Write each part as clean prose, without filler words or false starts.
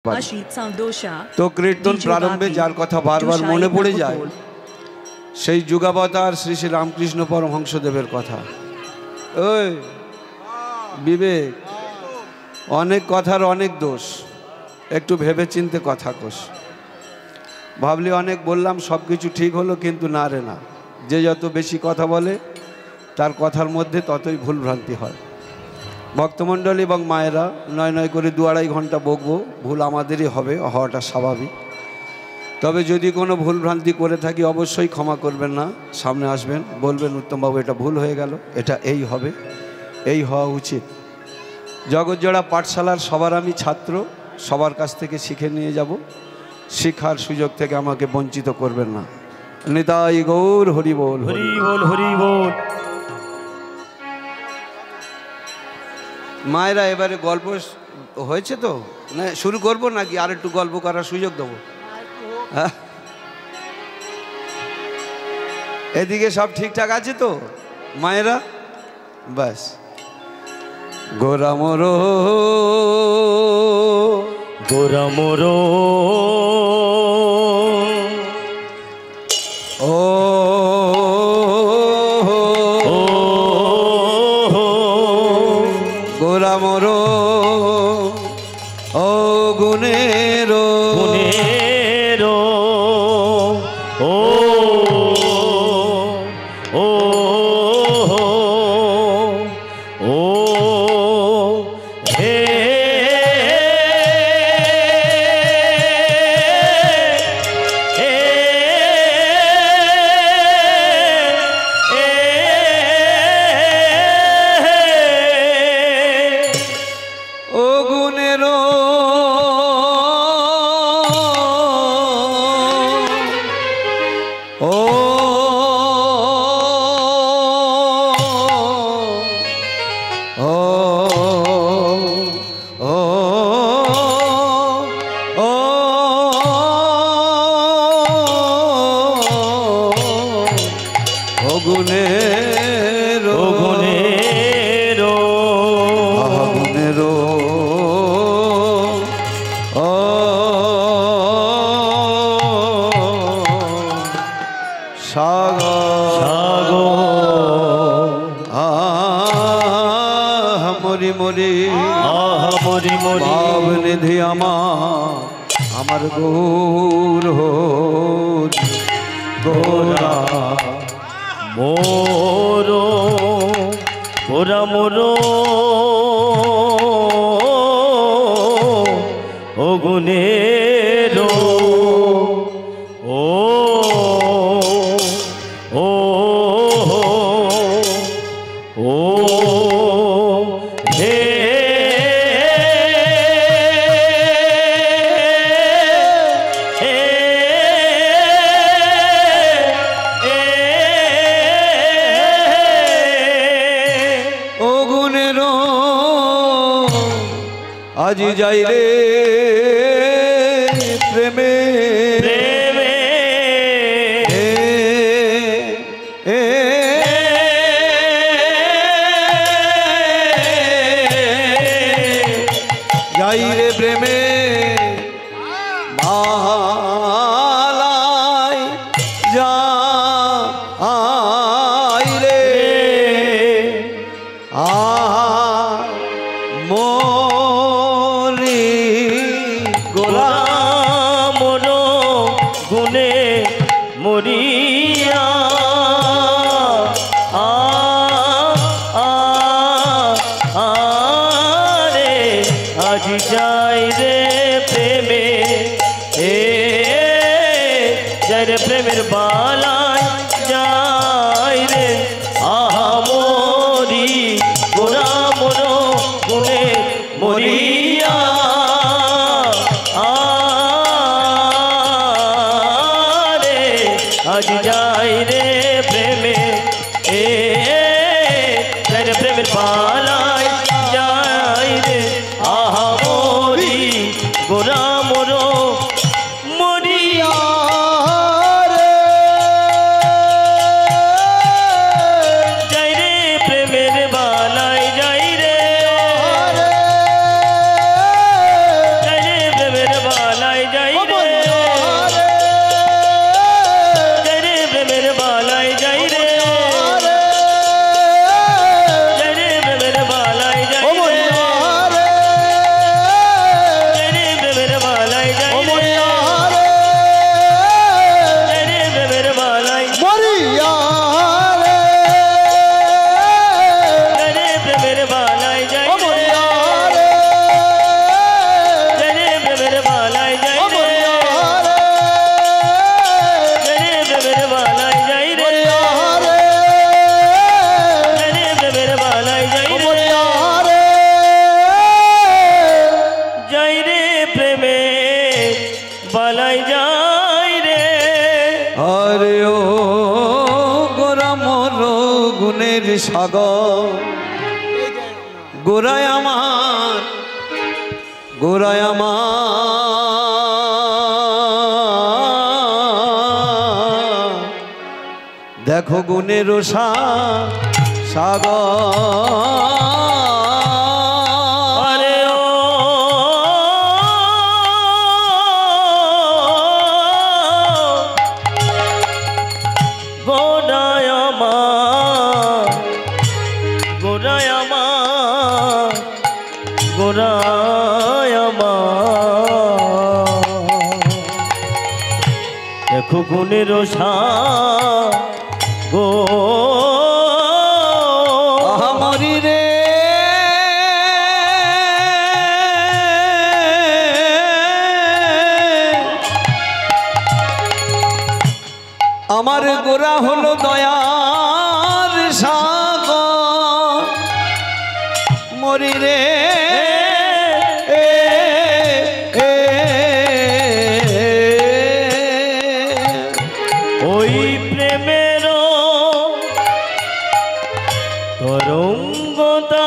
तो कीर्तन प्रारंभे जार कथा बार बार मने पड़े जाए सेई जुगावतार श्री श्री रामकृष्ण परमहंसदेवेर कथा। ओई विवेक अनेक कथार अनेक दोष, एकटू भेबे चिंते कथा कोस। भाबली अनेक बोललाम सबकिछु ठीक हलो, किन्तु ना रे ना, जे जत बेशी कथा बोले तार कथार मध्य ततई भूल भ्रांति हय। भक्तमंडली एवं मायेरा नय नय करे 2-2.5 घंटा बकबो, भूल आमादेरই হবে, হওয়াটা স্বাভাবিক। তবে যদি কোনো ভুল ভ্রান্তি করে থাকি অবশ্যই ক্ষমা করবেন না, সামনে আসবেন, বলবেন উত্তমবাবু এটা ভুল হয়ে গেল, এটা এই হবে, এই হওয়া উচিত। জগৎজোড়া পাঠশালার সবার আমি ছাত্র, সবার কাছ থেকে শিখে নিয়ে যাব, শিক্ষার সুযোগ থেকে আমাকে বঞ্চিত করবেন না। নিতাই গৌর হরি বল, হরি বল, হরি বল। মায়েরা এবারে গল্প হয়েছে তো না, শুরু করবো নাকি আর একটু গল্প করার সুযোগ দেবো? এদিকে সব ঠিকঠাক আছে তো মায়েরা? বাস গোরা মোরো গোরা মোরো ও গোরা মোরো ও গুনেরো গুনেরো ও ও ও হে ও গুনেরো ও ও ও ও ও গুনেরো গুনেরো গুনেরো ও সাগর সাগর আহ মরি মরি আহ মরি মরি ভাব নিধি আমার গৌর গোরা মোরো গোরা মোরো ও গুনেরো ও ও ও হে ও গুনেরো আজি যাই রে প্রেমে প্রেমে যাই রে প্রেমে মালাই যাই রে মরি গোলা মনো গুনে মরিয়া রে আজ যাই রে প্রেমে যাই রে প্রেমের বালায় যাই রে মরি গোরা মনো গুনে মরিয়া রে আজ বালাই যায় রে। আরে ও গোরা মোর গুণের সাগর, গোরায় আমার, গোরায় আমার, দেখো গুণের সাগর। দেখো গুণের সাগর মরি রে, আমার গোরা হলো দয়ার সাগর। মরি রে ওই প্রেমের তরঙ্গতায়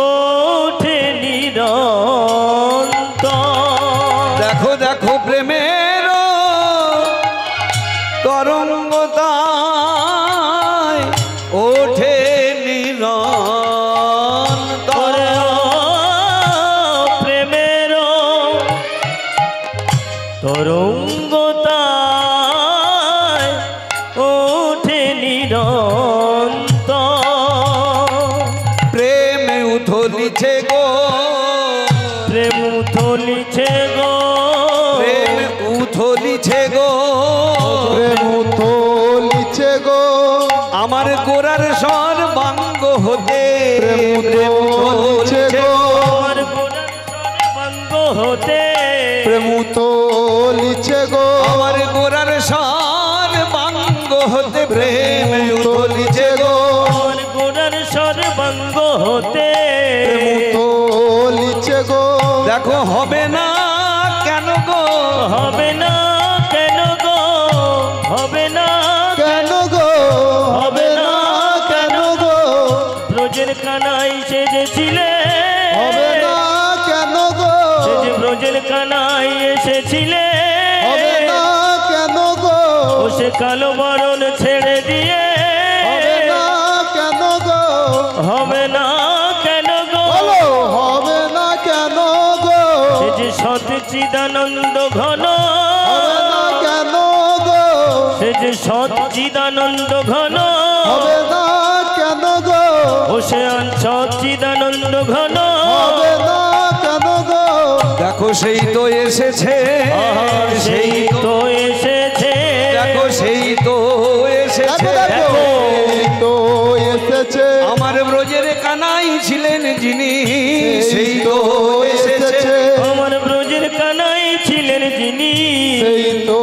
ওঠে নিরন্তর। দেখো দেখো প্রেমের তরঙ্গতায় ওঠে নিরন্তর। প্রেমের তরঙ্গতায় ওঠে নিরন্তর। প্রেমে উথলিছে গো, প্রেম উথলিছে গো, প্রেম উথলিছে গো, প্রেম উথলিছে গো, আমার গোরার সর্বাঙ্গ হতে প্রেম উথলিছে গো, আমার গোরার সর্বাঙ্গ হতে প্রেম উথলিছে গো, আমার গোরার সর্বাঙ্গ হতে প্রেম উথলিছে গো, আমার গোরার সর্বাঙ্গ হতে প্রেম উথলিছে গো। দেখো হবে না কেন গো, হবে না কেন গো, হবে না কেন গো, হবে না কেন গো, ব্রজের কানাই সেজেছিলে, হবে না কেন গো, সেজে ব্রজের কানাই এসেছিলে, হবে না কেন গো, ও সে কালো বরণ ছেড়ে দিয়ে, হবে না কেন গো, হবে না কেন গো, বলো হবে না কেন গো, সে যে সচ্চিদানন্দ ঘন, হবে না কেন গো, সে যে সচ্চিদানন্দ ঘন, হবে না কেন গো, ও সে সচ্চিদানন্দ ঘন, হবে না কেন গো, দেখো সেই তো এসেছে, সেই তো এসেছে, দেখো সেই তো এসেছে, দেখো এই তো এসেছে, আমার ব্রজের কানাই ছিলেন যিনি, সেই তো এসেছে, আমার ব্রজের কানাই ছিলেন যিনি, সেই তো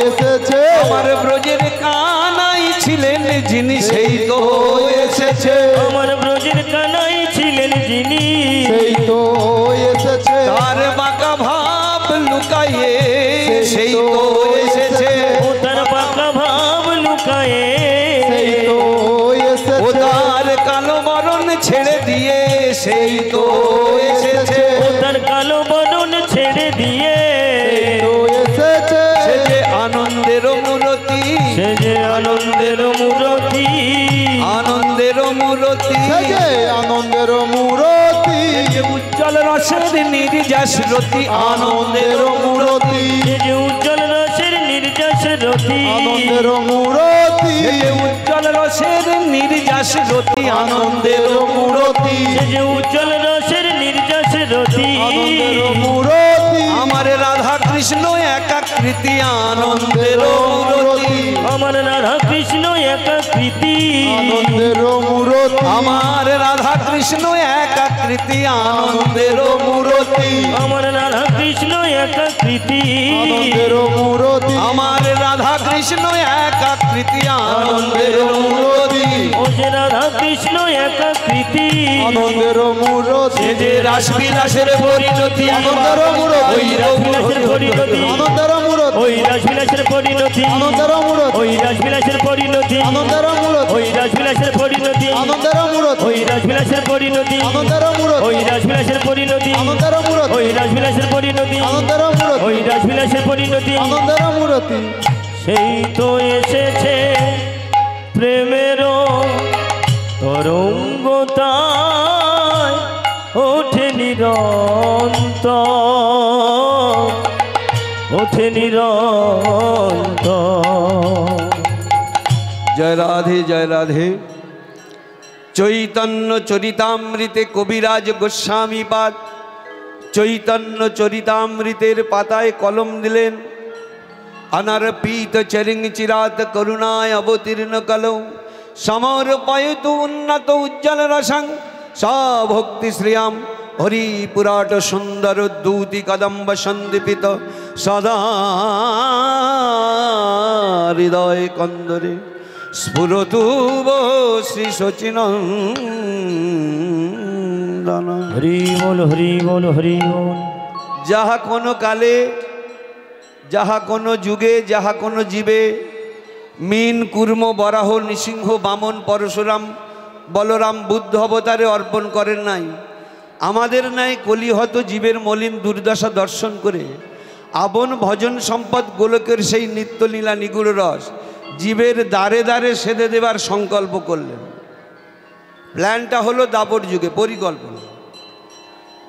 এসেছে, আমার ব্রজের কানাই ছিলেন যিনি, সেই তো এসেছে, আমার ব্রজের কানাই ছিলেন যিনি, সেই তো এসেছে, তার বাঁকা ভাব লুকাইয়ে সেই তো এসেছে, ও তার বাঁকা ভাব লুকায়ে, সেই তো এসেছে, ও তার কালো বরণ ছেড়ে দিয়ে সেই তো এসেছে, ও তার কালো বরণ ছেড়ে দিয়ে, তো এসেছে, সে যে আনন্দের মূরতি, সে যে আনন্দের মূরতি, আনন্দের মূরতি, সে যে আনন্দের মূরতি, যে উজ্জ্বল রসের নির্যাস রতি, আনন্দের মূরতি, সে যে উজ্জ্বল রসের নির্যাস রতি, আনন্দের মূরতি, সে যে উজ্জ্বল রসের নির্যাস রতি, আনন্দের মূরতি, সে যে উজ্জ্বল রসের নির্যাস রতি, আনন্দের মূরতি, আমার রাধা কৃষ্ণ একাকৃতি, আনন্দের মূরতি, আমার রাধা কৃষ্ণ একাকৃতি, আনন্দের মূরতি, আমার রাধা কৃষ্ণ একাকৃতি, আনন্দের মূরতি, আমার রাধা কৃষ্ণ একাকৃতি, আনন্দের মূরতি, আমার রাধা কৃষ্ণ একাকৃতি, একাকৃতি আনন্দের মূরতি ও যে রাধা কৃষ্ণ একাকৃতি আনন্দের মূরতি যে রাসবিলাসের পরিণতি আনন্দের মূরতি ওই রাসবিলাসের পরিণতি আনন্দের মূরতি ওই রাসবিলাসের পরিণতি আনন্দের মূরতি ওই রাসবিলাসের পরিণতি আনন্দের মূরতি ওই রাসবিলাসের পরিণতি আনন্দের মূরতি ওই রাসবিলাসের পরিণতি আনন্দের মূরতি ওই রাসবিলাসের পরিণতি আনন্দের মূরতি ওই রাসবিলাসের পরিণতি আনন্দের মূরতি ওই রাসবিলাসের পরিণতি আনন্দের মূরতি সেই তো এসেছে প্রেমের তরঙ্গতায় ওঠে নিরন্তর ওঠে নিরন্তর। জয় রাধে জয় রাধে। চৈতন্য চরিতামৃতে কবিরাজ গোস্বামী পাদ চৈতন্য চরিতামৃতের পাতায় কলম দিলেন। অনারপিত চরিং চিরাত করুণায় অবতীর্ণ কলৌ সমর্পয়তু উন্নত উজ্জ্বল রসং সভক্তি শ্রিয়াম হরিপুরাট সুন্দর দূতি কদম্ব সন্দীপিত সদা হৃদয় কন্দরে স্ফুরতু শ্রী সচিনন্দন। হরি বল হরি বল হরি বল। যাহা কোনো কালে যাহা কোনো যুগে যাহা কোনো জীবে মিন কুর্ম বরাহ নৃসিংহ বামন পরশুরাম বলরাম বুদ্ধ অবতারে অর্পণ করেন নাই, আমাদের ন্যায় কলিহত জীবের মলিন দুর্দশা দর্শন করে আবন ভজন সম্পদ গোলকের সেই নিত্যলীলা নিগুড় রস জীবের দ্বারে দ্বারে সেদে দেবার সংকল্প করলেন। প্ল্যানটা হলো দাপর যুগে পরিকল্পনা।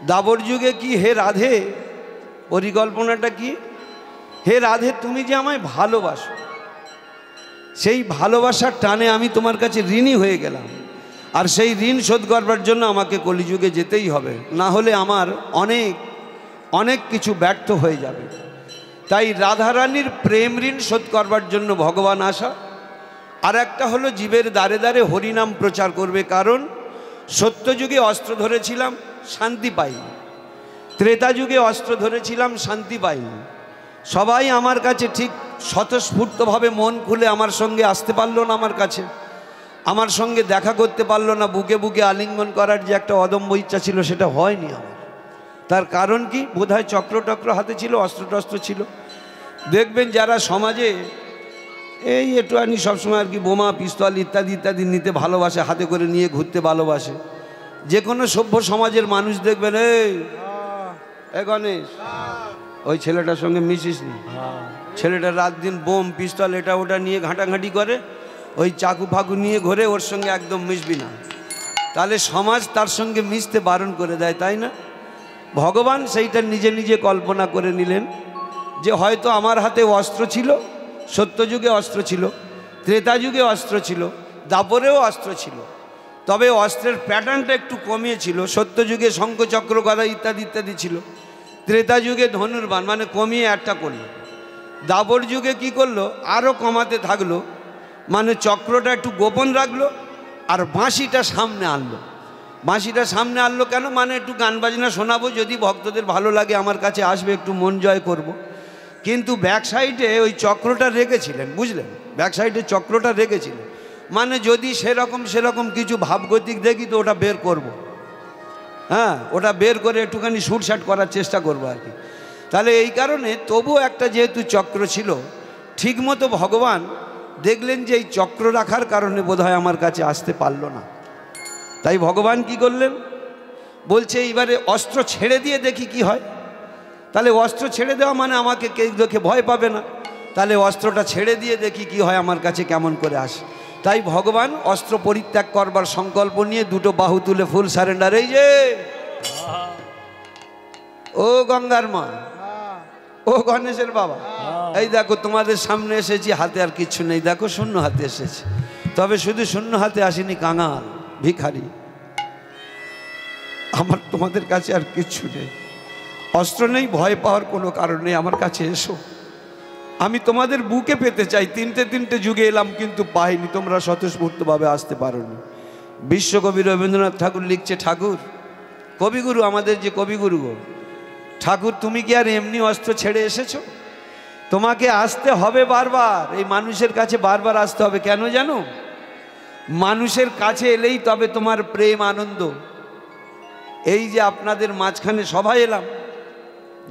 দাপর যুগে কি হে রাধে, পরিকল্পনাটা কি? হে রাধে, তুমি যে আমায় ভালোবাসো, সেই ভালোবাসার টানে আমি তোমার কাছে ঋণী হয়ে গেলাম, আর সেই ঋণ শোধ করবার জন্য আমাকে কলিযুগে যেতেই হবে, না হলে আমার অনেক অনেক কিছু ব্যর্থ হয়ে যাবে। তাই রাধারানীর প্রেম ঋণ শোধ করবার জন্য ভগবান আসা। আর একটা হলো জীবের দ্বারে দ্বারে হরিনাম প্রচার করবে, কারণ সত্যযুগে অস্ত্র ধরেছিলাম শান্তি পাইনি, ত্রেতা যুগে অস্ত্র ধরেছিলাম শান্তি পাইনি। সবাই আমার কাছে ঠিক স্বতঃস্ফূর্তভাবে মন খুলে আমার সঙ্গে আসতে পারলো না, আমার কাছে আমার সঙ্গে দেখা করতে পারলো না, বুকে বুকে আলিঙ্গন করার যে একটা অদম্য ইচ্ছা ছিল সেটা হয়নি আমার। তার কারণ কি? বোধহয় চক্র টক্র হাতে ছিল, অস্ত্র টস্ত্র ছিল। দেখবেন যারা সমাজে এই একটুখানি সবসময় আর কি বোমা পিস্তল ইত্যাদি ইত্যাদি নিতে ভালোবাসে, হাতে করে নিয়ে ঘুরতে ভালোবাসে, যে কোনো সভ্য সমাজের মানুষ দেখবেন এই গণেশ ওই ছেলেটার সঙ্গে মিশিস নি, ছেলেটা রাত দিন বোম পিস্তল এটা ওটা নিয়ে ঘাঁটাঘাঁটি করে, ওই চাকু ফাকু নিয়ে ঘোরে, ওর সঙ্গে একদম মিশবি না। তাহলে সমাজ তার সঙ্গে মিশতে বারণ করে দেয়, তাই না? ভগবান সেইটা নিজে নিজে কল্পনা করে নিলেন যে হয়তো আমার হাতে অস্ত্র ছিল, সত্যযুগে অস্ত্র ছিল, ত্রেতা যুগে অস্ত্র ছিল, দাপরেও অস্ত্র ছিল, তবে অস্ত্রের প্যাটার্নটা একটু কমিয়েছিল। সত্যযুগে শঙ্খচক্র গদা ইত্যাদি ইত্যাদি ছিল, ত্রেতা যুগে ধনুর্বাণ মানে কমিয়ে একটা করলো, দাপর যুগে কি করলো আরও কমাতে থাকলো, মানে চক্রটা একটু গোপন রাখলো আর বাঁশিটা সামনে আনলো। বাঁশিটা সামনে আনলো কেন? মানে একটু গান বাজনা শোনাবো, যদি ভক্তদের ভালো লাগে আমার কাছে আসবে, একটু মন জয় করব। কিন্তু ব্যাক সাইডে ওই চক্রটা রেখেছিলেন, বুঝলেন? ব্যাক সাইডে চক্রটা রেখেছিলেন, মানে যদি সেরকম কিছু ভাবগতিক দেখি তো ওটা বের করব। হ্যাঁ, ওটা বের করে একটুখানি শুটশাট করার চেষ্টা করবো আর কি। তাহলে এই কারণে তবুও একটা যেহেতু চক্র ছিল, ঠিকমতো ভগবান দেখলেন যে এই চক্র রাখার কারণে বোধহয় আমার কাছে আসতে পারলো না। তাই ভগবান কি করলেন? বলছে এইবারে অস্ত্র ছেড়ে দিয়ে দেখি কি হয়। তাহলে অস্ত্র ছেড়ে দেওয়া মানে আমাকে কেউ দেখে ভয় পাবে না, তাহলে অস্ত্রটা ছেড়ে দিয়ে দেখি কি হয়, আমার কাছে কেমন করে আসে। তাই ভগবান অস্ত্র পরিত্যাগ করবার সংকল্প নিয়ে দুটো বাহু তুলে ফুল সারেন্ডার। এই যে ও গঙ্গার মা, ও গণেশের বাবা, এই দেখো তোমাদের সামনে এসেছি, হাতে আর কিচ্ছু নেই, দেখো শূন্য হাতে এসেছি। তবে শুধু শূন্য হাতে আসেনি, কাঙাল ভিখারি, আমার তোমাদের কাছে আর কিচ্ছু নেই, অস্ত্র নেই, ভয় পাওয়ার কোনো কারণ নেই, আমার কাছে এসো, আমি তোমাদের বুকে পেতে চাই। তিনটে যুগে এলাম কিন্তু পাইনি, তোমরা স্বতঃস্ফূর্তভাবে আসতে পারোনি। বিশ্বকবি রবীন্দ্রনাথ ঠাকুর লিখছে, ঠাকুর কবিগুরু, আমাদের যে কবিগুরু গো ঠাকুর, তুমি কি আর এমনি অস্ত্র ছেড়ে এসেছো? তোমাকে আসতে হবে বারবার, এই মানুষের কাছে বারবার আসতে হবে। কেন জানো? মানুষের কাছে এলেই তবে তোমার প্রেম আনন্দ। এই যে আপনাদের মাঝখানে সবাই এলাম,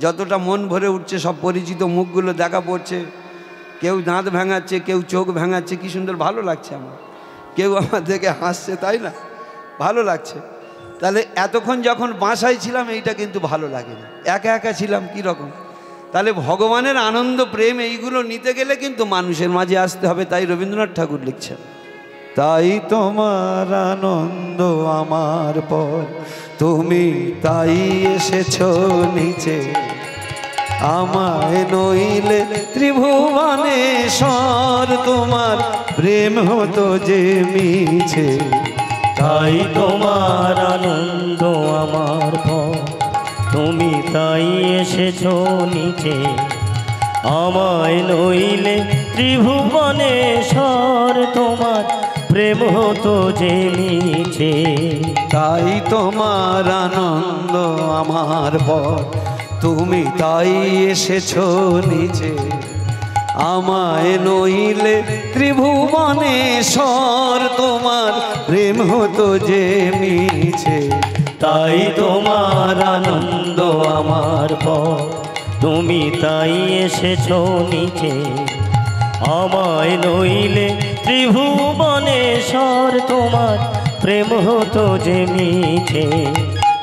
যতটা মন ভরে উঠছে, সব পরিচিত মুখগুলো দেখা পড়ছে, কেউ দাঁত ভাঙাচ্ছে, কেউ চোখ ভাঙাচ্ছে, কি সুন্দর ভালো লাগছে আমার। কেউ আমার দেখে হাসছে, তাই না? ভালো লাগছে। তাহলে এতক্ষণ যখন বাসায় ছিলাম এইটা কিন্তু ভালো লাগেনি, একা একা ছিলাম কীরকম। তাহলে ভগবানের আনন্দ প্রেম এইগুলো নিতে গেলে কিন্তু মানুষের মাঝে আসতে হবে। তাই রবীন্দ্রনাথ ঠাকুর লিখছেন, তাই তোমার আনন্দ আমার পর, তুমি তাই এসেছো নিচে, আমায় নইলে ত্রিভুবনেশ্বর, তোমার প্রেম হতো যে মিছে। তাই তোমার আনন্দ আমার পর, তুমি তাই এসেছো নিচে, আমায় নইলে ত্রিভুবনেশ্বর, তোমার প্রেম হতো যে মিছে। তাই তোমার আনন্দ আমার পর, তুমি তাই এসেছো নিচে, আমায় নইলে ত্রিভুবনেশ্বর, তোমার প্রেম হতো যে মিছে। তাই তোমার আনন্দ আমার পর, তুমি তাই এসেছো নিচে, আমায় নইলে ত্রিভুবনেশ্বর, তোমার প্রেম হতো যে মিছে।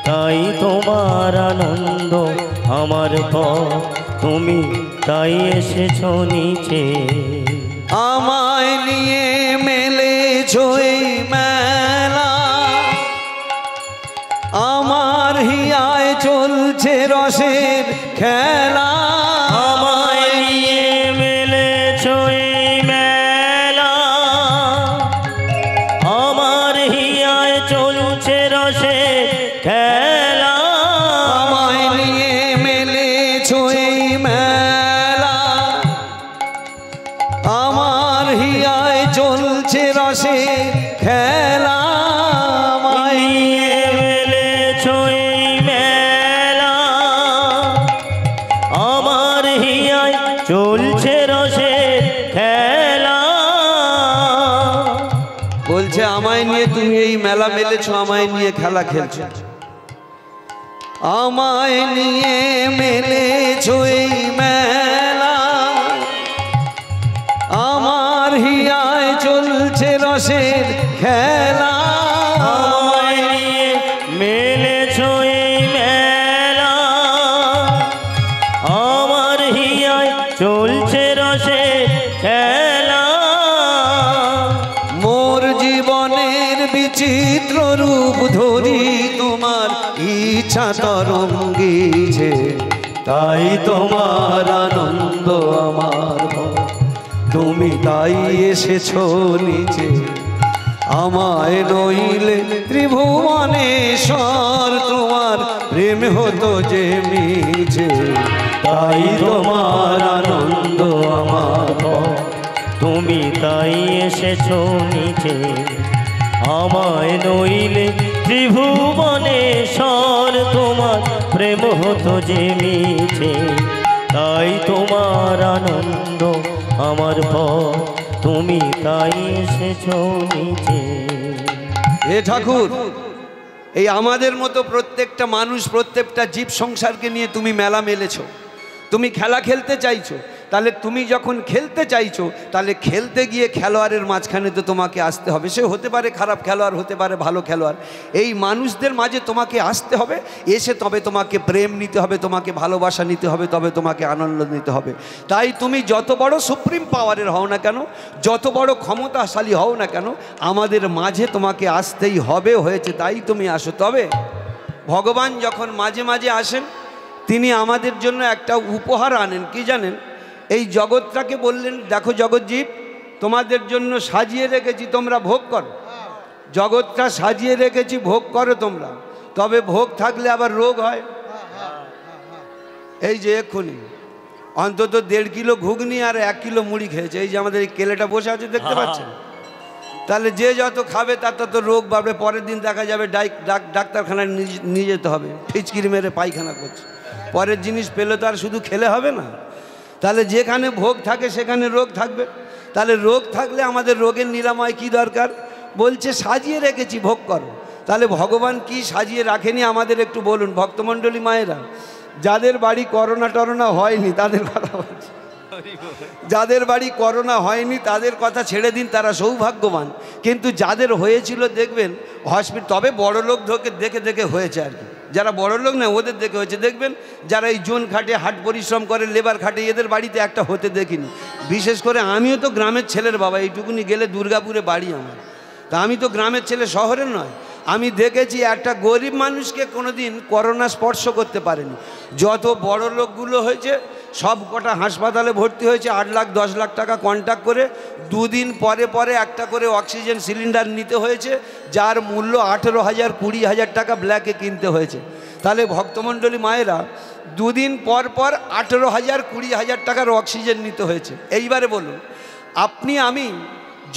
তাই তোমার আনন্দ আমার পর, তুমি তাই এসেছো নিচে। আমায় নিয়ে মেলেছো এই মেলা, আমার হিয়ায় চলছে রসের খেলা। আমায় নিয়ে মেলেছো এই মেলা, আমার হিয়ায় চলছে রসের খেলা। আমায় নিয়ে মেলেছো এই মেলা, আমার হিয়ায় চলছে রসের খেলা। আমায় নিয়ে মেলেছো এই মেলা, আমার হিয়ায় চলছে রসের খেলা। বলছে আমায় নিয়ে তুমি এই মেলা মেলেছো, আমায় নিয়ে খেলা খেলছো। আমায় নিয়ে মেলেছো এই মেলা, আমার হিয়ায় চলছে রসের খেলা। আমায় নিয়ে মেলেছো এই মেলা, আমার হিয়ায় চলছে রসের খেলা। মোর জীবনের বিচিত্র রূপ ধরি, তোমার ইচ্ছা তরঙ্গিছে। তাই তোমার আনন্দ আমার পর, তুমি তাই এসেছো নিচে, আমায় নইলে ত্রিভুবনেশ্বর, তোমার প্রেম হতো যে মিছে। তাই তোমার আনন্দ আমার পর, তুমি তাই এসেছো নিচে, আমায় নইলে ত্রিভুবনেশ্বর, তোমার প্রেম হতো যে মিছে। তাই তোমার আনন্দ আমার পর, তুমি তাই এসেছো নিচে। হে ঠাকুর, এই আমাদের মতো প্রত্যেকটা মানুষ, প্রত্যেকটা জীব সংসারকে নিয়ে তুমি মেলা মেলেছো, তুমি খেলা খেলতে চাইছো। তাহলে তুমি যখন খেলতে চাইছো, তাহলে খেলতে গিয়ে খেলোয়াড়ের মাঝখানে তো তোমাকে আসতে হবে। সে হতে পারে খারাপ খেলোয়াড়, হতে পারে ভালো খেলোয়াড়। এই মানুষদের মাঝে তোমাকে আসতে হবে, এসে তবে তোমাকে প্রেম নিতে হবে, তোমাকে ভালোবাসা নিতে হবে, তবে তোমাকে আনন্দ নিতে হবে। তাই তুমি যত বড় সুপ্রিম পাওয়ারের হও না কেন, যত বড় ক্ষমতাশালী হও না কেন, আমাদের মাঝে তোমাকে আসতেই হবে। হয়েছে তাই তুমি আসো। তবে ভগবান যখন মাঝে মাঝে আসেন, তিনি আমাদের জন্য একটা উপহার আনেন। কি জানেন? এই জগৎটাকে বললেন, দেখো জগৎজীব, তোমাদের জন্য সাজিয়ে রেখেছি, তোমরা ভোগ করো। জগৎটা সাজিয়ে রেখেছি, ভোগ করো তোমরা। তবে ভোগ থাকলে আবার রোগ হয়। এই যে এক্ষুনি অন্তত 1.5 কিলো ঘুগনি আর 1 কিলো মুড়ি খেয়েছে। এই যে আমাদের এই কেলেটা বসে আছে, দেখতে পাচ্ছেন? তাহলে যে যত খাবে তার তত রোগ বাড়বে। পরের দিন দেখা যাবে ডাক্তারখানায় নিয়ে যেতে হবে, ফিচকিরি মেরে পায়খানা করছে। পরের জিনিস পেলে তো আর শুধু খেলে হবে না। তাহলে যেখানে ভোগ থাকে সেখানে রোগ থাকবে। তাহলে রোগ থাকলে আমাদের রোগের নিরাময় কি দরকার? বলছে সাজিয়ে রেখেছি, ভোগ করো। তাহলে ভগবান কি সাজিয়ে রাখেনি আমাদের একটু বলুন ভক্তমণ্ডলী মায়েরা। যাদের বাড়ি করোনা টরোনা হয়নি তাদের কথা বলছি, যাদের বাড়ি করোনা হয়নি তাদের কথা ছেড়ে দিন, তারা সৌভাগ্যবান। কিন্তু যাদের হয়েছিল দেখবেন হসপিটাল, তবে বড় লোক দেখে দেখে হয়েছে আর কি, যারা বড় লোক না ওদের দেখে হয়েছে। দেখবেন যারা এই জোন খাটে, হাট পরিশ্রম করে, লেবার খাটে, এদের বাড়িতে একটা হতে দেখিনি। বিশেষ করে আমিও তো গ্রামের ছেলের বাবা, এইটুকুনি গেলে দুর্গাপুরে বাড়ি আমার, তা আমি তো গ্রামের ছেলে, শহরের নয়। আমি দেখেছি একটা গরিব মানুষকে কোনোদিন করোনা স্পর্শ করতে পারেনি। যত বড় লোকগুলো হয়েছে সব কটা হাসপাতালে ভর্তি হয়েছে, 8 লাখ 10 লাখ টাকা কন্ট্যাক্ট করে 2 দিন পরে পরে একটা করে অক্সিজেন সিলিন্ডার নিতে হয়েছে, যার মূল্য 18,000 20,000 টাকা ব্ল্যাকে কিনতে হয়েছে। তাহলে ভক্তমণ্ডলী মায়েরা 2 দিন পর পর 18,000 20,000 টাকার অক্সিজেন নিতে হয়েছে। এইবারে বলুন আপনি আমি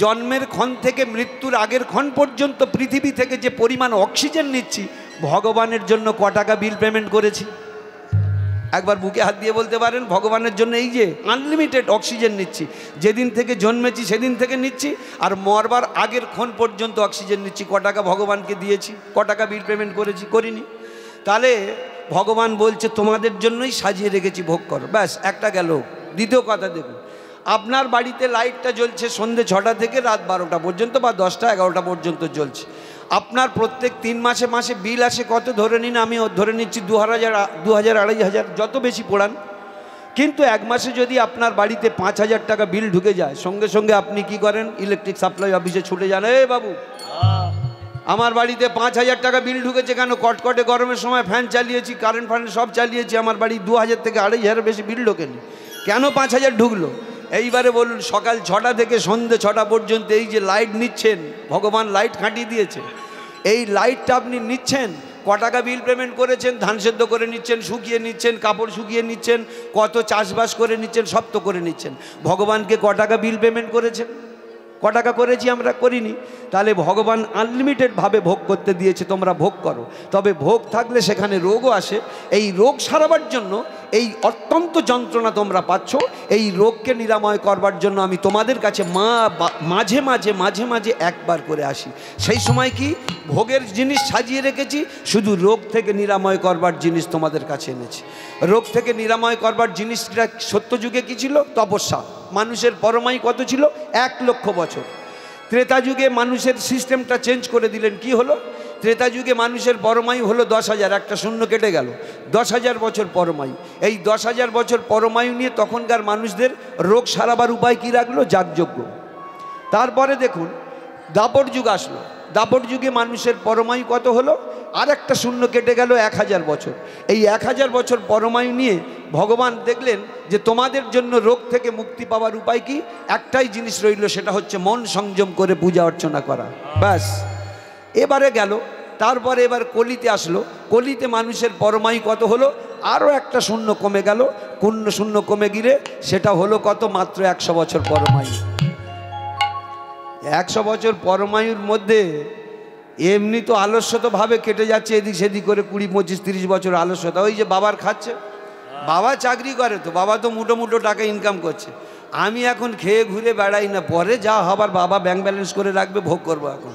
জন্মের ক্ষণ থেকে মৃত্যুর আগের ক্ষণ পর্যন্ত পৃথিবী থেকে যে পরিমাণ অক্সিজেন নিচ্ছি, ভগবানের জন্য ক টাকা বিল পেমেন্ট করেছি? একবার বুকে হাত দিয়ে বলতে পারেন ভগবানের জন্য এই যে আনলিমিটেড অক্সিজেন নিচ্ছি, যেদিন থেকে জন্মেছি সেদিন থেকে নিচ্ছি, আর মরবার আগের ক্ষণ পর্যন্ত অক্সিজেন নিচ্ছি, ক টাকা ভগবানকে দিয়েছি? ক টাকা বিল পেমেন্ট করেছি? করিনি। তাহলে ভগবান বলছে তোমাদের জন্যই সাজিয়ে রেখেছি, ভোগ করো। ব্যাস, একটা গেল। দ্বিতীয় কথা দেখুন, আপনার বাড়িতে লাইটটা জ্বলছে সন্ধ্যে 6টা থেকে রাত 12টা পর্যন্ত বা 10টা 11টা পর্যন্ত জ্বলছে। আপনার প্রত্যেক 3 মাসে মাসে বিল আসে কত? ধরে নিন, আমি ধরে নিচ্ছি 2000 2500 যত বেশি পড়ান। কিন্তু 1 মাসে যদি আপনার বাড়িতে 5000 টাকা বিল ঢুকে যায়, সঙ্গে সঙ্গে আপনি কি করেন? ইলেকট্রিক সাপ্লাই অফিসে ছুটে যান, এই বাবু আমার বাড়িতে 5000 টাকা বিল ঢুকেছে কেন? কটকটে গরমের সময় ফ্যান চালিয়েছি, কারেন্ট ফারেন্ট সব চালিয়েছি, আমার বাড়ি 2000 থেকে 2500 বেশি বিল ঢোকেনি, কেন 5000 ঢুকলো? এইবারে বলুন সকাল 6টা থেকে সন্ধ্যে 6টা পর্যন্ত এই যে লাইট নিচ্ছেন, ভগবান লাইট খাটিয়ে দিয়েছে, এই লাইটটা আপনি নিচ্ছেন, ক টাকা বিল পেমেন্ট করেছেন? ধান সেদ্ধ করে নিচ্ছেন, শুকিয়ে নিচ্ছেন, কাপড় শুকিয়ে নিচ্ছেন, কত চাষবাস করে নিচ্ছেন, সব তো করে নিচ্ছেন। ভগবানকে ক টাকা বিল পেমেন্ট করেছেন? ক টাকা করেছি? আমরা করিনি। তাহলে ভগবান আনলিমিটেডভাবে ভোগ করতে দিয়েছে, তোমরা ভোগ করো। তবে ভোগ থাকলে সেখানে রোগও আসে। এই রোগ সারাবার জন্য এই অত্যন্ত যন্ত্রণা তোমরা পাচ্ছ, এই রোগকে নিরাময় করবার জন্য আমি তোমাদের কাছে মাঝে মাঝে মাঝে মাঝে একবার করে আসি। সেই সময় কি ভোগের জিনিস সাজিয়ে রেখেছি, শুধু রোগ থেকে নিরাময় করবার জিনিস তোমাদের কাছে এনেছি। রোগ থেকে নিরাময় করবার জিনিসটা সত্যযুগে কি ছিল? তপস্যা। মানুষের পরমায়ু কত ছিল? 1 লক্ষ বছর। ত্রেতা যুগে মানুষের সিস্টেমটা চেঞ্জ করে দিলেন। কি হলো? ত্রেতা যুগে মানুষের পরমায়ু হলো 10,000, একটা শূন্য কেটে গেল, 10,000 বছর পরমায়ু। এই 10,000 বছর পরমায়ু নিয়ে তখনকার মানুষদের রোগ সারাবার উপায় কি রাখলো? যাগযজ্ঞ। তারপরে দেখুন দাপর যুগ আসলো। দাপর যুগে মানুষের পরমায়ু কত হলো? আর একটা শূন্য কেটে গেল, 1000 বছর। এই 1000 বছর পরমায়ু নিয়ে ভগবান দেখলেন যে তোমাদের জন্য রোগ থেকে মুক্তি পাওয়ার উপায় কি? একটাই জিনিস রইল, সেটা হচ্ছে মন সংযম করে পূজা অর্চনা করা। ব্যাস, এবারে গেল। তারপরে এবার কলিতে আসলো। কলিতে মানুষের পরমায়ু কত হলো? আরও একটা শূন্য কমে গেল। শূন্য কমে গিয়ে সেটা হলো কত? মাত্র 100 বছর পরমায়ু। 100 বছর পরমায়ুর মধ্যে এমনি তো আলস্য তো ভাবে কেটে যাচ্ছে, এদিক সেদিক করে 20, 25, 30 বছর আলস্যতা। ওই যে বাবার খাচ্ছে, বাবা চাকরি করে, তো বাবা তো মুঠো মুঠো টাকা ইনকাম করছে। আমি এখন খেয়ে ঘুরে বেড়াই না, পরে যা হবার বাবা ব্যাংক ব্যালেন্স করে রাখবে, ভোগ করবো। এখন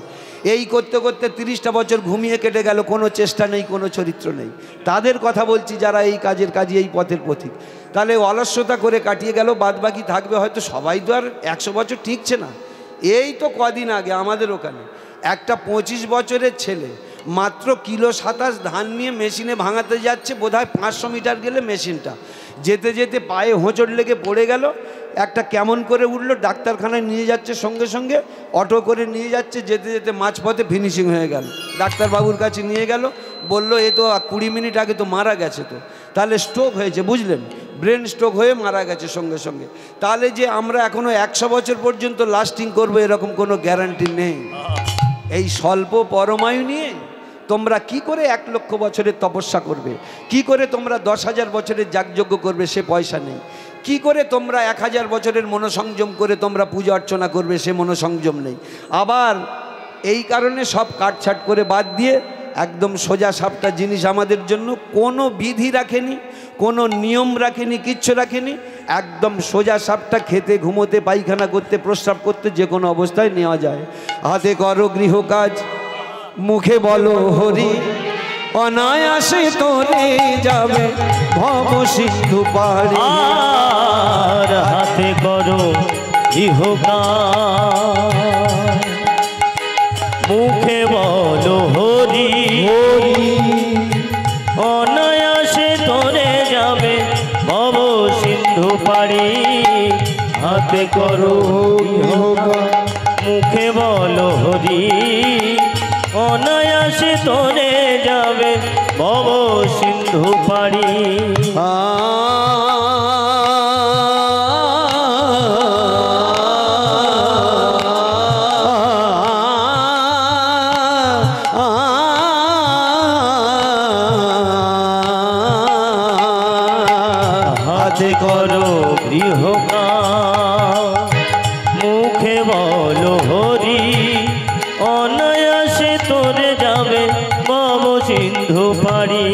এই করতে করতে 30টা বছর ঘুমিয়ে কেটে গেল, কোনো চেষ্টা নেই, কোনো চরিত্র নেই। তাদের কথা বলছি যারা এই কাজের কাজে, এই পথের পথিক। তাহলে অলস্যতা করে কাটিয়ে গেল, বাদ বাকি থাকবে হয়তো। সবাই তো আর 100 বছর ঠিকছে না। এই তো কদিন আগে আমাদের ওখানে একটা 25 বছরের ছেলে মাত্র কিলো 27 ধান নিয়ে মেশিনে ভাঙাতে যাচ্ছে, বোধহয় 500 মিটার গেলে মেশিনটা যেতে যেতে পায়ে হোঁচট লেগে পড়ে গেল। একটা কেমন করে উঠলো, ডাক্তারখানায় নিয়ে যাচ্ছে, সঙ্গে সঙ্গে অটো করে নিয়ে যাচ্ছে, যেতে যেতে মাঝপথে ফিনিশিং হয়ে গেল। ডাক্তারবাবুর কাছে নিয়ে গেল, বলল এ তো 20 মিনিট আগে তো মারা গেছে। তো তাহলে স্ট্রোক হয়েছে, বুঝলেন, ব্রেন স্ট্রোক হয়ে মারা গেছে সঙ্গে সঙ্গে। তাহলে যে আমরা এখনও 100 বছর পর্যন্ত লাস্টিং করবো এরকম কোনো গ্যারান্টি নেই। এই স্বল্প পরমায়ু নিয়ে তোমরা কি করে 1 লক্ষ বছরের তপস্যা করবে? কি করে তোমরা 10,000 বছরের যাগযজ্ঞ করবে? সে পয়সা নেই। কি করে তোমরা 1000 বছরের মনোসংযম করে তোমরা পূজা অর্চনা করবে? সে মনোসংযম নেই। আবার এই কারণে সব কাটছাট করে বাদ দিয়ে একদম সোজা সাপটা জিনিস আমাদের জন্য কোনো বিধি রাখেনি, কোনো নিয়ম রাখেনি, কিচ্ছু রাখেনি, একদম সোজা সাপটা, খেতে, ঘুমোতে, পায়খানা করতে, প্রস্রাব করতে যে কোনো অবস্থায় নেওয়া যায়। হাতে করো গৃহকাজ, মুখে বলো হরি, অনায়াসে তোরে যাবে ভব সিন্ধু পাড়ি। আর হাতে করো গৃহকাজ, মুখে বলো হরি হরি, অনায়াসে তোরে যাবে ভব সিন্ধু পাড়ি। হাতে করো গৃহকাজ, মুখে বলো হরি, অনায়াসে তোরে যাবে ভব সিন্ধু পাড়ি। হাতে করো গৃহকাজ, মুখে বলো হরি, অনায়াসে তোরে যাবে ভব সিন্ধু পাড়ি।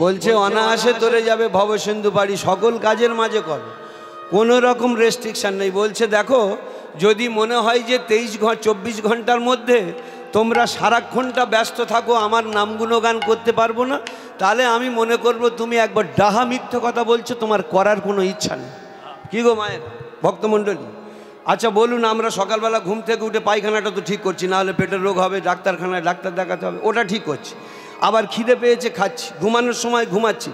বলছে অনায়াসে তোরে যাবে ভব সিন্ধু পাড়ি, সকল কাজের মাঝে করো, কোনো রকম রেস্ট্রিকশান নেই। বলছে দেখো, যদি মনে হয় যে 24 ঘন্টার মধ্যে তোমরা সারাক্ষণটা ব্যস্ত থাকো, আমার নাম গুণগান করতে পারবো না, তাহলে আমি মনে করব তুমি একবার ডাহা মিথ্যে কথা বলছো, তোমার করার কোনো ইচ্ছা নেই। কী গো মায়ের ভক্তমণ্ডলী, আচ্ছা বলুন, আমরা সকালবেলা ঘুম থেকে উঠে পায়খানাটা তো ঠিক করছি, নাহলে পেটের রোগ হবে, ডাক্তারখানায় ডাক্তার দেখাতে হবে, ওটা ঠিক করছি। আবার খিদে পেয়েছে খাচ্ছি, ঘুমানোর সময় ঘুমাচ্ছি,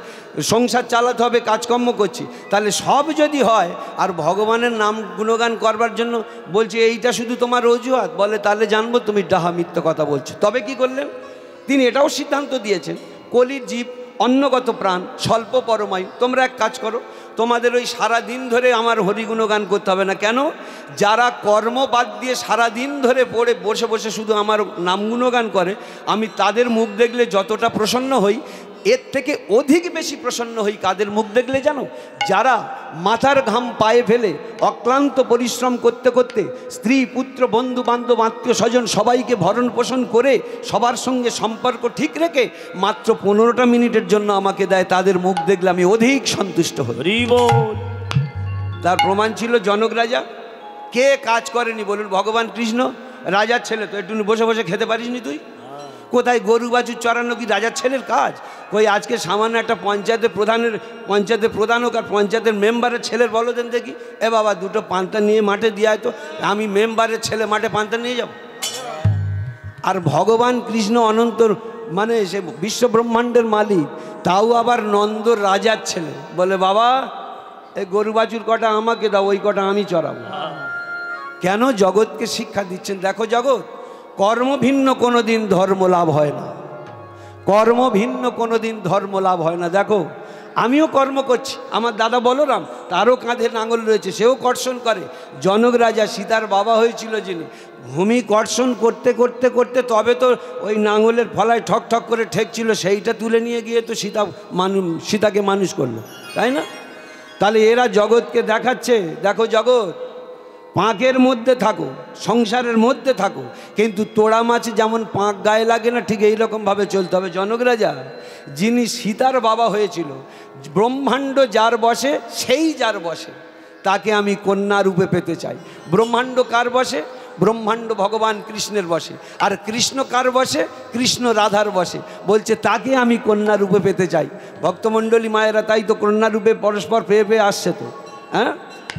সংসার চালাতে হবে, কাজকর্ম করছি। তাহলে সব যদি হয় আর ভগবানের নাম গুণগান করবার জন্য বলছে এইটা শুধু তোমার অজুহাত, বলে তাহলে জানবো তুমি ডাহা মিথ্যে কথা বলছো। তবে কি করলেন তিনি? এটাও সিদ্ধান্ত দিয়েছেন, কলির জীব, অন্নগত প্রাণ, স্বল্প পরমায়ু। তোমরা এক কাজ করো, তোমাদের ওই সারা দিন ধরে আমার হরিগুণগান করতে হবে না। কেন? যারা কর্ম বাদ দিয়ে সারা দিন ধরে পড়ে বসে বসে শুধু আমার নাম গুণগান করে, আমি তাদের মুখ দেখলে যতটা প্রসন্ন হই, এর থেকে অধিক বেশি প্রসন্ন হই কাদের মুখ দেখলে জানো? যারা মাথার ঘাম পায়ে ফেলে অক্লান্ত পরিশ্রম করতে করতে স্ত্রী, পুত্র, বন্ধু বান্ধব, আত্মীয় স্বজন সবাইকে ভরণ পোষণ করে সবার সঙ্গে সম্পর্ক ঠিক রেখে মাত্র 15টা মিনিটের জন্য আমাকে দেয়, তাদের মুখ দেখলে আমি অধিক সন্তুষ্ট হই। তার প্রমাণ ছিল জনক রাজা। কে কাজ করেনি বলুন? ভগবান কৃষ্ণ। রাজার ছেলে তো একটু বসে বসে খেতে পারিসনি তুই? কোথায় গরু বাছুর চড়ানো কি রাজার ছেলের কাজ? কই আজকে সামান্য একটা পঞ্চায়েতের প্রধান হোক আর পঞ্চায়েতের মেম্বারের ছেলের বলো দেন দেখি, এ বাবা দুটো পান্তা নিয়ে মাঠে দিয়ে তো আমি মেম্বারের ছেলে মাঠে পান্তা নিয়ে যাব। আর ভগবান কৃষ্ণ অনন্ত, মানে সে বিশ্ব ব্রহ্মাণ্ডের মালিক, তাও আবার নন্দ রাজার ছেলে, বলে বাবা এই গরু বাছুর কটা আমাকে দাও, ওই কটা আমি চড়াবো। কেন? জগৎকে শিক্ষা দিচ্ছেন। দেখো জগৎ, কর্ম ভিন্ন কোনো দিন ধর্ম লাভ হয় না, কর্ম ভিন্ন কোনো দিন ধর্ম লাভ হয় না। দেখো আমিও কর্ম করছি, আমার দাদা বলরাম, তারও কাঁধে নাঙল রয়েছে, সেও কর্ষণ করে। জনক রাজা সীতার বাবা হয়েছিল যিনি, ভূমি কর্ষণ করতে করতে করতে তবে তো ওই নাঙলের ফলায় ঠক ঠক করে ঠেকছিল, সেইটা তুলে নিয়ে গিয়ে তো সীতাকে মানুষ করলো, তাই না? তাহলে এরা জগৎকে দেখাচ্ছে, দেখো জগৎ, পাঁকের মধ্যে থাকো, সংসারের মধ্যে থাকো, কিন্তু তোড়া মাছ যেমন পাঁক গায়ে লাগে না, ঠিক এইরকমভাবে চলতে হবে। জনক রাজা যিনি সীতার বাবা হয়েছিল, ব্রহ্মাণ্ড যার বসে সেই যার বসে, তাকে আমি কন্যা রূপে পেতে চাই। ব্রহ্মাণ্ড কার বসে? ব্রহ্মাণ্ড ভগবান কৃষ্ণের বসে। আর কৃষ্ণ কার বসে? কৃষ্ণ রাধার বসে। বলছে তাকে আমি কন্যা রূপে পেতে চাই। ভক্তমণ্ডলী মায়েরা তাই তো কন্যা রূপে পরস্পর পেয়ে পেয়ে আসছে তো, হ্যাঁ?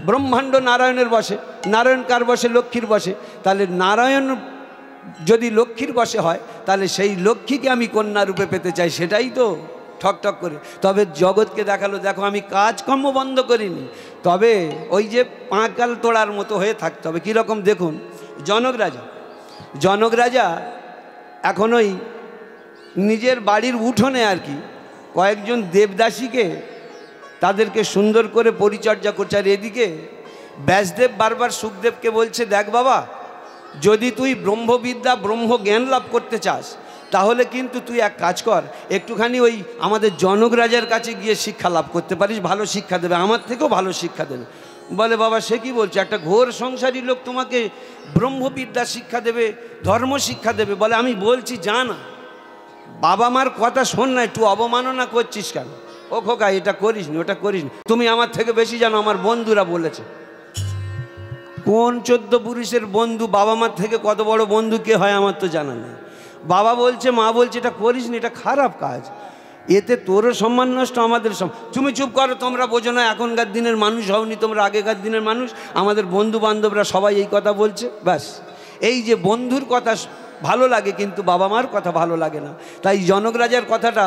ব্রহ্মাণ্ড নারায়ণের বসে, নারায়ণ কার বসে? লক্ষ্মীর বসে। তাহলে নারায়ণ যদি লক্ষ্মীর বসে হয়, তাহলে সেই লক্ষ্মীকে আমি কন্যা রূপে পেতে চাই, সেটাই তো ঠক ঠক করে। তবে জগৎকে দেখালো, দেখো আমি কাজকর্ম বন্ধ করিনি, তবে ওই যে পাঁকাল তোড়ার মতো হয়ে থাকতে হবে। কীরকম দেখুন, জনক রাজা এখন ওই নিজের বাড়ির উঠোনে আর কি কয়েকজন দেবদাসীকে তাদেরকে সুন্দর করে পরিচর্যা করছে। আর এদিকে ব্যাসদেব বারবার সুখদেবকে বলছে, দেখ বাবা, যদি তুই ব্রহ্মবিদ্যা ব্রহ্মজ্ঞান লাভ করতে চাস, তাহলে কিন্তু তুই এক কাজ কর, একটুখানি ওই আমাদের জনক রাজার কাছে গিয়ে শিক্ষা লাভ করতে পারিস, ভালো শিক্ষা দেবে, আমার থেকেও ভালো শিক্ষা দেবে। বলে বাবা সে কি বলছে? একটা ঘোর সংসারী লোক তোমাকে ব্রহ্মবিদ্যা শিক্ষা দেবে, ধর্ম শিক্ষা দেবে? বলে, আমি বলছি যা না, বাবা মার কথা শোন না, একটু অবমাননা করছিস কেন? ও খোকা এটা করিস নি, ওটা করিস নি, তুমি আমার থেকে বেশি জানো, আমার বন্ধুরা বলেছে। কোন 14 পুরুষের বন্ধু, বাবা মার থেকে কত বড় বন্ধু কে হয় আমার তো জানা নেই। বাবা বলছে, মা বলছে এটা করিস নি, এটা খারাপ কাজ, এতে তোরও সম্মান নষ্ট, আমাদের তুমি চুপ করো, তোমরা বোঝো না, এখনকার দিনের মানুষ হওনি তোমরা, আগেকার দিনের মানুষ। আমাদের বন্ধু বান্ধবরা সবাই এই কথা বলছে, ব্যাস। এই যে বন্ধুর কথা ভালো লাগে কিন্তু বাবা মার কথা ভালো লাগে না। তাই জনক রাজার কথাটা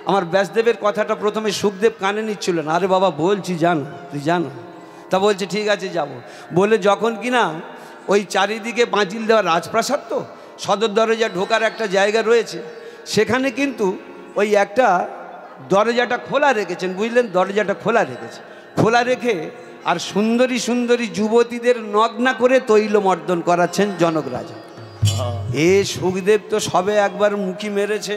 আমার ব্যাসদেবের কথাটা প্রথমে সুখদেব কানে নিচ্ছিল না। আরে বাবা বলছি জান, তুই জানো। তা বলছে ঠিক আছে যাব। বলে যখন কিনা ওই চারিদিকে পাঁচিল দেওয়া রাজপ্রাসাদ, তো সদর দরজা ঢোকার একটা জায়গা রয়েছে, সেখানে কিন্তু ওই একটা দরজাটা খোলা রেখেছেন, বুঝলেন, দরজাটা খোলা রেখেছে। খোলা রেখে আর সুন্দরী সুন্দরী যুবতীদের নগ্না করে তৈলমর্দন করাচ্ছেন জনক রাজা। এ সুখদেব তো সবে একবার মুখি মেরেছে,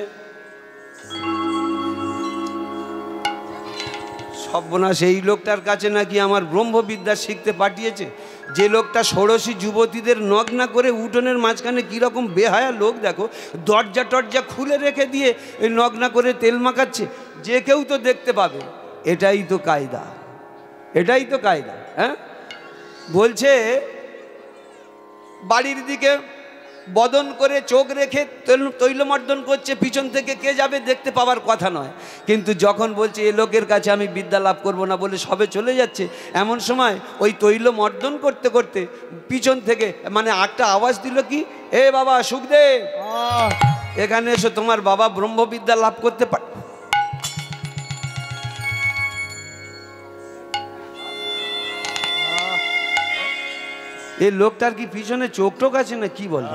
সর্বনাশ, এই লোকটার কাছে নাকি আমার ব্রহ্মবিদ্যা শিখতে পাঠিয়েছে। যে লোকটা ষোড়শী যুবতীদের নগ্না করে উঠোনের মাঝখানে কীরকম বেহায়া লোক দেখো, দরজা টরজা খুলে রেখে দিয়ে এই নগ্না করে তেল মাখাচ্ছে, যে কেউ তো দেখতে পাবে। এটাই তো কায়দা, এটাই তো কায়দা। হ্যাঁ, বলছে বাড়ির দিকে বদন করে চোখ রেখে তৈলমর্দন করছে, পিছন থেকে কে যাবে দেখতে পাওয়ার কথা নয়। কিন্তু যখন বলছে এ লোকের কাছে আমি বিদ্যা লাভ করবো না বলে সবে চলে যাচ্ছে, এমন সময় ওই তৈলমর্দন করতে করতে পিছন থেকে মানে একটা আওয়াজ দিল, কি, এ বাবা সুখদেব, এখানে এসো, তোমার বাবা ব্রহ্মবিদ্যা লাভ করতে পারে। এই লোকটার কি পিছনে চোখ টোক আছে না কি বলে?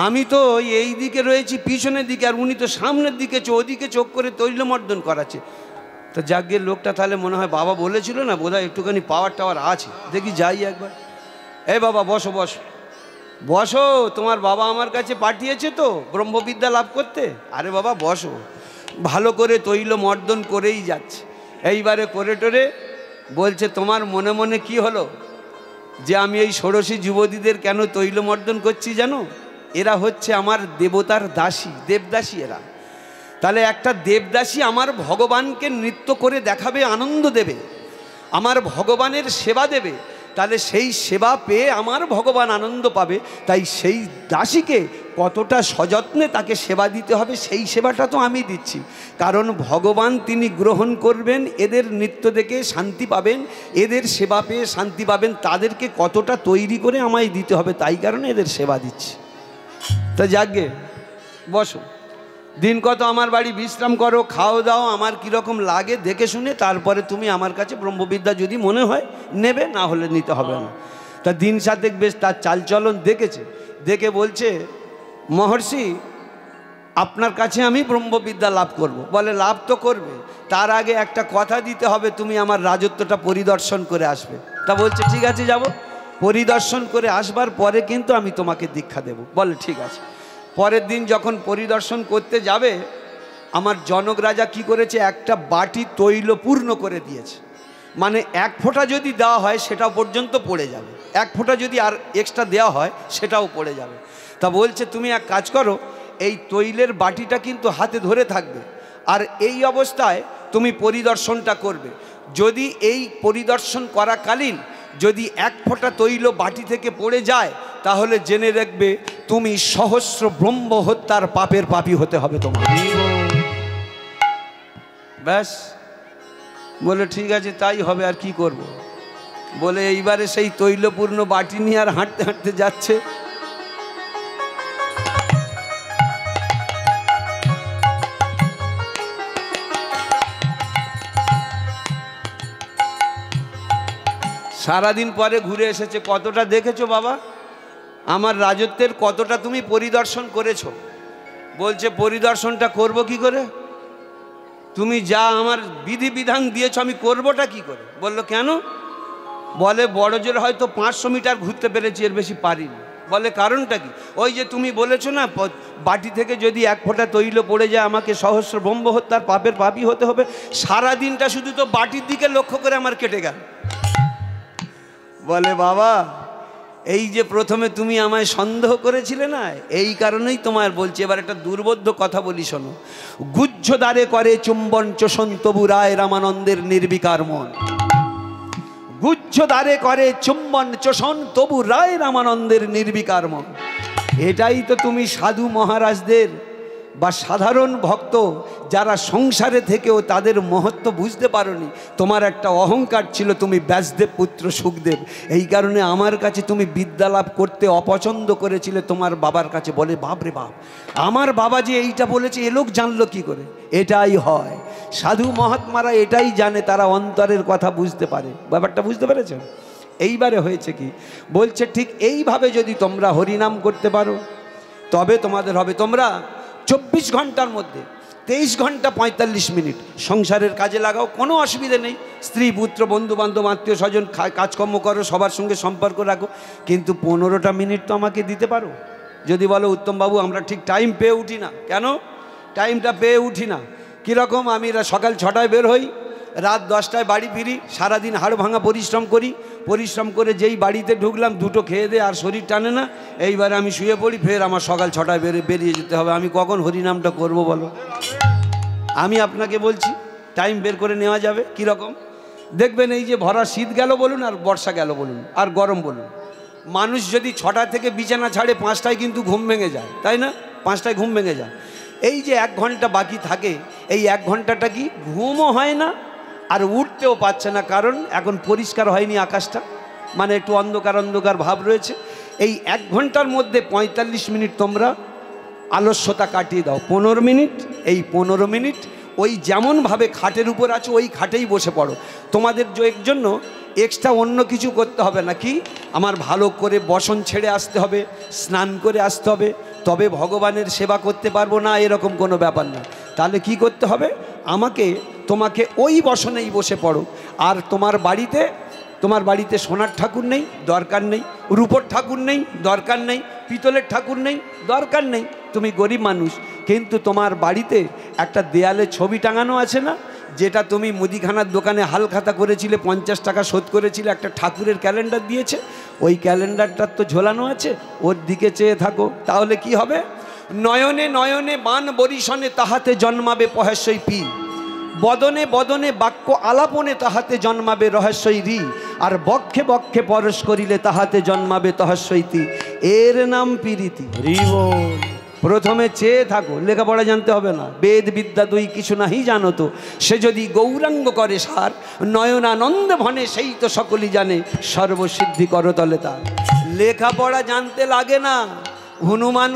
আমি তো এই দিকে রয়েছি পিছনের দিকে, আর উনি তো সামনের দিকে, ওদিকে চোখ করে তৈলমর্দন করাচ্ছে। তো যাকে লোকটা তাহলে মনে হয় বাবা বলেছিল না, বোধহয় একটুখানি পাওয়ার টাওয়ার আছে, দেখি যাই একবার। এই বাবা বসো বসো বসো, তোমার বাবা আমার কাছে পাঠিয়েছে তো ব্রহ্মবিদ্যা লাভ করতে। আরে বাবা বসো, ভালো করে তৈলমর্দন করেই যাচ্ছে। এইবারে করে টোরে বলছে, তোমার মনে মনে কি হলো যে আমি এই ষোড়শী যুবতীদের কেন তৈলমর্দন করছি জানো? এরা হচ্ছে আমার দেবতার দাসী, দেবদাসী এরা। তাহলে একটা দেবদাসী আমার ভগবানকে নৃত্য করে দেখাবে, আনন্দ দেবে, আমার ভগবানের সেবা দেবে, তাহলে সেই সেবা পেয়ে আমার ভগবান আনন্দ পাবে। তাই সেই দাসীকে কতটা সযত্নে তাকে সেবা দিতে হবে, সেই সেবাটা তো আমি দিচ্ছি। কারণ ভগবান তিনি গ্রহণ করবেন, এদের নৃত্য দেখে শান্তি পাবেন, এদের সেবা পেয়ে শান্তি পাবেন, তাদেরকে কতটা তৈরি করে আমায় দিতে হবে, তাই কারণে এদের সেবা দিচ্ছি। তা যাকে বসো, দিন কত আমার বাড়ি বিশ্রাম করো, খাও দাও, আমার কীরকম লাগে দেখে শুনে তারপরে তুমি আমার কাছে ব্রহ্মবিদ্যা যদি মনে হয় নেবে, না হলে নিতে হবে না। তা দিন সাতেক বেশ তার চালচলন দেখেছে, দেখে বলছে, মহর্ষি আপনার কাছে আমি ব্রহ্মবিদ্যা লাভ করব। বলে লাভ তো করবে, তার আগে একটা কথা দিতে হবে, তুমি আমার রাজত্বটা পরিদর্শন করে আসবে। তা বলছে ঠিক আছে যাব, পরিদর্শন করে আসবার পরে কিন্তু আমি তোমাকে দীক্ষা দেব। বলে ঠিক আছে। পরের দিন যখন পরিদর্শন করতে যাবে, আমার জনক রাজা কি করেছে, একটা বাটি তৈল পূর্ণ করে দিয়েছে। মানে এক ফোঁটা যদি দেওয়া হয় সেটাও পর্যন্ত পড়ে যাবে, এক ফোঁটা যদি আর এক্সট্রা দেওয়া হয় সেটাও পড়ে যাবে। তা বলছে তুমি এক কাজ করো, এই তৈলের বাটিটা কিন্তু হাতে ধরে থাকবে, আর এই অবস্থায় তুমি পরিদর্শনটা করবে। যদি এই পরিদর্শন করাকালীন যদি এক ফোঁটা তৈল বাটি থেকে পড়ে যায়, তাহলে জেনে রাখবে তুমি সহস্র ব্রহ্ম হত্যার পাপের পাপী হতে হবে তোমার। ব্যাস। বলে ঠিক আছে তাই হবে, আর কি করব। বলে এইবারে সেই তৈলপূর্ণ বাটি নিয়ে আর হাঁটতে হাঁটতে যাচ্ছে। সারাদিন পরে ঘুরে এসেছে, কতটা দেখেছো বাবা, আমার রাজত্বের কতটা তুমি পরিদর্শন করেছো। বলছে পরিদর্শনটা করব কি করে, তুমি যা আমার বিধিবিধান দিয়েছো আমি করবোটা কি করে। বললো কেন? বলে বড় জোর হয়তো 500 মিটার ঘুরতে পেরেছি, এর বেশি পারিনি। বলে কারণটা কি? ওই যে তুমি বলেছো না বাটি থেকে যদি এক ফোঁটা তৈল পড়ে যায় আমাকে সহস্র ব্রহ্ম হত্যার পাপের পাপী হতে হবে। সারাদিনটা শুধু তো বাটির দিকে লক্ষ্য করে আমার কেটে গেল। বলে বাবা এই যে প্রথমে তুমি আমায় সন্দেহ করেছিলে না, এই কারণেই তোমার বলছি। এবার একটা দুর্বোধ্য কথা বলি, শোনো। গুহ্য দ্বারে করে চুম্বন চোষণ তবু রায় রামানন্দের নির্বিকার মন। গুহ্য দ্বারে করে চুম্বন চোষণ তবু রায় রামানন্দের নির্বিকার মন। এটাই তো তুমি সাধু মহারাজদের বা সাধারণ ভক্ত যারা সংসারে থেকেও তাদের মহত্ব বুঝতে পারোনি। তোমার একটা অহংকার ছিল, তুমি ব্যাসদেব পুত্র সুখদেব, এই কারণে আমার কাছে তুমি বিদ্যালাভ করতে অপছন্দ করেছিলে। তোমার বাবার কাছে বলে, বাপরে বাপ, আমার বাবা যে এইটা বলেছে এ লোক জানলো কি করে। এটাই হয়, সাধু মহাত্মারা এটাই জানে, তারা অন্তরের কথা বুঝতে পারে। ব্যাপারটা বুঝতে পেরেছেন? এইবারে হয়েছে কি, বলছে ঠিক এইভাবে যদি তোমরা হরিনাম করতে পারো তবে তোমাদের হবে। তোমরা 24 ঘন্টার মধ্যে 23 ঘন্টা 45 মিনিট সংসারের কাজে লাগাও, কোনো অসুবিধে নেই। স্ত্রী পুত্র বন্ধু বান্ধব আত্মীয় স্বজন কাজকর্ম করো, সবার সঙ্গে সম্পর্ক রাখো, কিন্তু 15টা মিনিট তো আমাকে দিতে পারো। যদি বলো উত্তমবাবু আমরা ঠিক টাইম পেয়ে উঠি না, কেন টাইমটা পেয়ে উঠি না? কীরকম? আমি সকাল 6টায় বের হই, রাত 10টায় বাড়ি ফিরি, সারাদিন হাড় ভাঙা পরিশ্রম করি, পরিশ্রম করে যেই বাড়িতে ঢুকলাম দুটো খেয়ে দে আর শরীর টানে না, এইবারে আমি শুয়ে পড়ি, ফের আমার সকাল 6টায় বেরিয়ে যেতে হবে। আমি কখন হরিনামটা করব বলো? আমি আপনাকে বলছি টাইম বের করে নেওয়া যাবে। কীরকম দেখবেন, এই যে ভরা শীত গেল বলুন আর বর্ষা গেল বলুন আর গরম বলুন, মানুষ যদি 6টা থেকে বিছানা ছাড়ে 5টায় কিন্তু ঘুম ভেঙে যায়, তাই না? 5টায় ঘুম ভেঙে যায়। এই যে 1 ঘন্টা বাকি থাকে, এই 1 ঘন্টাটা কি ঘুমও হয় না আর উঠতেও পারছে না, কারণ এখন পরিষ্কার হয়নি আকাশটা, মানে একটু অন্ধকার অন্ধকার ভাব রয়েছে। এই 1 ঘন্টার মধ্যে 45 মিনিট তোমরা আলস্যতা কাটিয়ে দাও। 15 মিনিট, এই 15 মিনিট ওই যেমনভাবে খাটের উপর আছো ওই খাটেই বসে পড়ো। তোমাদের জন্য এক্সট্রা অন্য কিছু করতে হবে না। কি, আমার ভালো করে বসন ছেড়ে আসতে হবে, স্নান করে আসতে হবে, তবে ভগবানের সেবা করতে পারবো না, এরকম কোনো ব্যাপার না। তাহলে কি করতে হবে? তোমাকে ওই বসনেই বসে পড়ো। আর তোমার বাড়িতে সোনার ঠাকুর নেই, দরকার নেই, রূপোর ঠাকুর নেই, দরকার নেই, পিতলের ঠাকুর নেই, দরকার নেই। তুমি গরিব মানুষ, কিন্তু তোমার বাড়িতে একটা দেয়ালে ছবি টাঙানো আছে না, যেটা তুমি মুদিখানার দোকানে হালখাতা করেছিলে, 50 টাকা শোধ করেছিলে, একটা ঠাকুরের ক্যালেন্ডার দিয়েছে, ওই ক্যালেন্ডারটার তো ঝোলানো আছে, ওর দিকে চেয়ে থাকো। তাহলে কি হবে? নয়নে নয়নে বান বরিশনে তাহাতে জন্মাবে পহেশ্বই পি, বদনে বদনে বাক্য আলাপনে তাহাতে জন্মাবে রহস্যই রি, আর বক্ষে বক্ষে পরশ করিলে তাহাতে জন্মাবে তহস্যইতি, এর নাম প্রীতি। প্রথমে চেয়ে থাকো, লেখাপড়া জানতে হবে না, বেদ বিদ্যা দুই কিছু নাহি জানো তো, সে যদি গৌরাঙ্গ করে সার, নয়নানন্দ ভনে সেই তো সকলই জানে, সর্বসিদ্ধি করতলে তার। লেখাপড়া জানতে লাগে না। হনুমান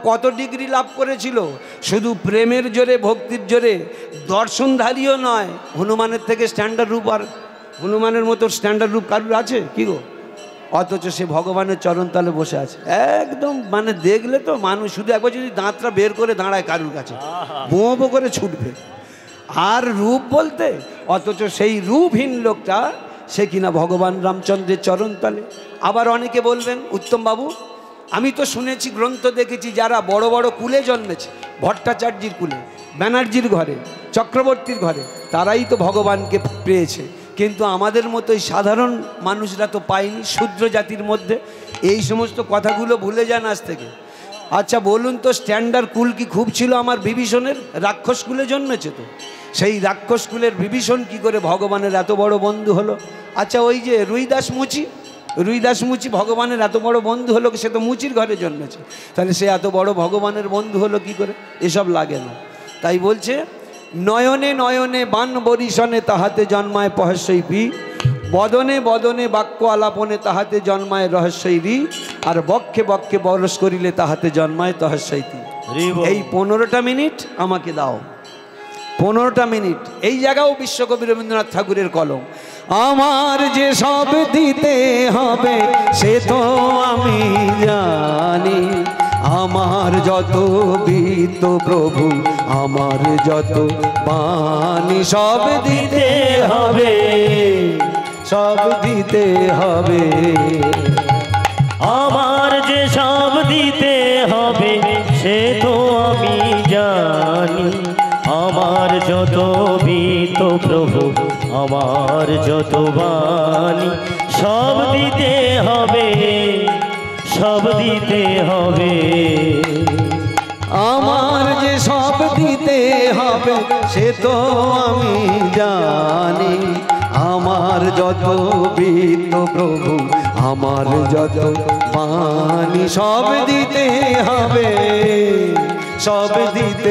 কত ডিগ্রি লাভ করেছিল? শুধু প্রেমের জোরে, ভক্তির জোরে। দর্শনধারীও নয়, হনুমানের থেকে স্ট্যান্ডার্ড রূপ, আর হনুমানের মতো স্ট্যান্ডার্ড রূপ কারুর আছে কি গো? অথচ সে ভগবানের চরণতলে বসে আছে, একদম মানে দেখলে তো মানুষ শুধু একবার যদি দাঁতটা বের করে দাঁড়ায় কারুর কাছে, বোঁ বো করে ছুটবে। আর রূপ বলতে, অথচ সেই রূপহীন লোকটা সে কিনা ভগবান রামচন্দ্রের চরণতলে। আবার অনেকে বলবেন, উত্তম বাবু আমি তো শুনেছি, গ্রন্থ দেখেছি, যারা বড় বড় কুলে জন্মেছে, ভট্টাচার্যের কুলে, ব্যানার্জির ঘরে, চক্রবর্তীর ঘরে, তারাই তো ভগবানকে পেয়েছে, কিন্তু আমাদের মতোই সাধারণ মানুষরা তো পায়নি, শূদ্র জাতির মধ্যে। এই সমস্ত কথাগুলো ভুলে যান আজ থেকে। আচ্ছা বলুন তো, স্ট্যান্ডার্ড কুল কি খুব ছিল আমার বিভীষণের? রাক্ষস কুলে জন্মেছে তো, সেই রাক্ষস কুলের বিভীষণ কি করে ভগবানের এত বড় বন্ধু হলো? আচ্ছা ওই যে রুইদাস মুচি ভগবানের এত বড় বন্ধু হলো, সে তো মুচির ঘরে জন্মেছে, তাহলে সে এত বড় ভগবানের বন্ধু হলো কি করে? এসব লাগে না। তাই বলছে, নয়নে নয়নে বান বরিশনে তাহাতে জন্মায় পহেশ্বই পি, বদনে বদনে বাক্য আলাপনে তাহাতে জন্মায় রহস্যই রি, আর বক্ষে বক্ষে বরস করিলে তাহাতে জন্মায় তহস্যইতি। এই 15টা মিনিট আমাকে দাও, 15টা মিনিট। এই জায়গাও বিশ্বকবি রবীন্দ্রনাথ ঠাকুরের কলম। আমার যে সব দিতে হবে সে তো আমি জানি, আমার যত বিত্ত প্রভু, আমার যত বাণী, সব দিতে হবে, সব দিতে হবে। আমার যে সব দিতে হবে সে তো আমি জানি, আমার যত বিত্ত প্রভু, আমার যত বাণী, সব দিতে হবে। সব দিতে হবে। আমার যে সব দিতে হবে সে তো আমি জানি। আমার যত বিত্ত প্রভু, আমার যত বাণী, সব দিতে হবে, সব দিতে